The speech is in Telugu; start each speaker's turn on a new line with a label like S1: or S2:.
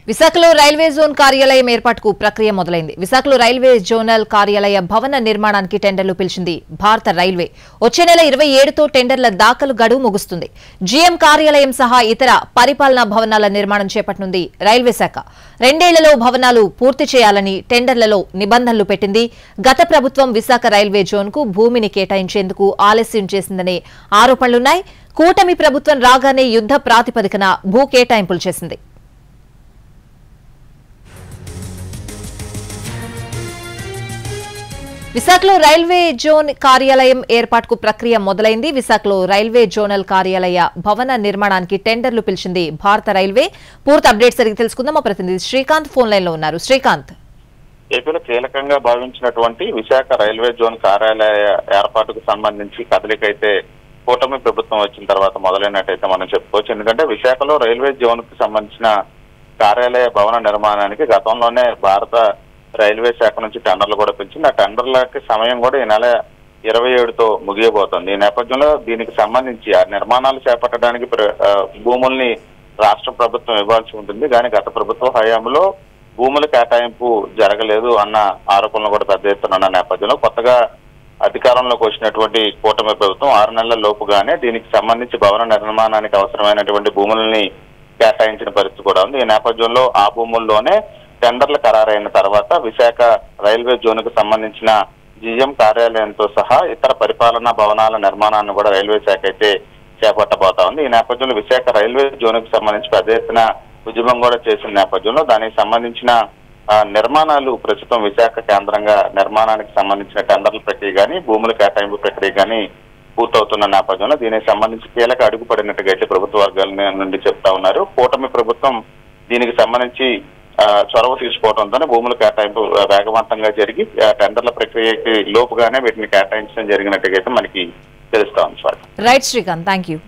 S1: విశాఖలో రైల్వే జోన్ కార్యాలయం ఏర్పాటుకు ప్రక్రియ మొదలైంది. విశాఖలో రైల్వే జోనల్ కార్యాలయ భవన నిర్మాణానికి టెండర్లు పిలిచింది భారత రైల్వే. వచ్చే నెల 27తో టెండర్ల దాఖలు గడువు ముగుస్తుంది. జీఎం కార్యాలయం సహా ఇతర పరిపాలనా భవనాల నిర్మాణం చేపట్టనుంది రైల్వే శాఖ. 2 ఏళ్లలో భవనాలు పూర్తి చేయాలని టెండర్లలో నిబంధనలు పెట్టింది. గత ప్రభుత్వం విశాఖ రైల్వే జోన్కు భూమిని కేటాయించేందుకు ఆలస్యం చేసిందనే ఆరోపణలున్నాయి. కూటమి ప్రభుత్వం రాగానే యుద్ధ ప్రాతిపదికన భూ కేటాయింపులు చేసింది. విశాఖలో రైల్వే జోన్ కార్యాలయం ఏర్పాటుకు ప్రక్రియ మొదలైంది. విశాఖలో రైల్వే జోనల్ కార్యాలయ భవన నిర్మాణానికి టెండర్లు పిలిచింది భారత రైల్వే. పూర్తి అప్డేట్స్ అడిగి తెలుసుకుందాం. మా ప్రతినిధి శ్రీకాంత్ ఫోన్ లైన్ లో ఉన్నారు. శ్రీకాంత్,
S2: ఏపీలో కీలకంగా భావించినటువంటి విశాఖ రైల్వే జోన్ కార్యాలయ ఏర్పాటుకు సంబంధించి కదలికైతే కూటమి ప్రభుత్వం వచ్చిన తర్వాత మొదలైనట్టయితే మనం చెప్పుకోవచ్చు. ఎందుకంటే విశాఖలో రైల్వే జోన్ కు సంబంధించిన కార్యాలయ భవన నిర్మాణానికి గతంలోనే భారత రైల్వే శాఖ నుంచి టెండర్లు కూడా పిలిచింది. ఆ టెండర్లకి సమయం కూడా ఈ నెల 27తో ముగియబోతోంది. ఈ నేపథ్యంలో దీనికి సంబంధించి ఆ నిర్మాణాలు చేపట్టడానికి భూముల్ని రాష్ట్ర ప్రభుత్వం ఇవ్వాల్సి ఉంటుంది. కానీ గత ప్రభుత్వ హయాంలో భూముల కేటాయింపు జరగలేదు అన్న ఆరోపణలు కూడా పెద్ద ఎత్తున ఉన్న నేపథ్యంలో కొత్తగా అధికారంలోకి వచ్చినటువంటి కూటమి ప్రభుత్వం 6 నెలల లోపుగానే దీనికి సంబంధించి భవన నిర్మాణానికి అవసరమైనటువంటి భూములని కేటాయించిన పరిస్థితి కూడా ఉంది. ఈ నేపథ్యంలో ఆ భూముల్లోనే టెండర్లు ఖరారైన తర్వాత విశాఖ రైల్వే జోన్ కు సంబంధించిన జీఎం కార్యాలయంతో సహా ఇతర పరిపాలనా భవనాల నిర్మాణాన్ని కూడా రైల్వే శాఖ అయితే చేపట్టబోతా ఉంది. ఈ నేపథ్యంలో విశాఖ రైల్వే జోన్ కు సంబంధించి పెద్ద ఎత్తున ఉద్యమం కూడా చేసిన నేపథ్యంలో దానికి సంబంధించిన నిర్మాణాలు ప్రస్తుతం విశాఖ కేంద్రంగా నిర్మాణానికి సంబంధించిన టెండర్ల ప్రక్రియ కానీ భూముల కేటాయింపు ప్రక్రియ కానీ పూర్తవుతున్న నేపథ్యంలో దీనికి సంబంధించి కీలక అడుగుపడినట్టుగా అయితే ప్రభుత్వ వర్గాల నుండి చెప్తా ఉన్నారు. కూటమి ప్రభుత్వం దీనికి సంబంధించి చొరవ తీసుకోవడంతోనే భూముల కేటాయింపు వేగవంతంగా జరిగి టెండర్ల ప్రక్రియకి లోపుగానే వీటిని కేటాయించడం జరిగినట్టుగా అయితే మనకి తెలుస్తా ఉంది.
S1: Right Srikanth, thank you.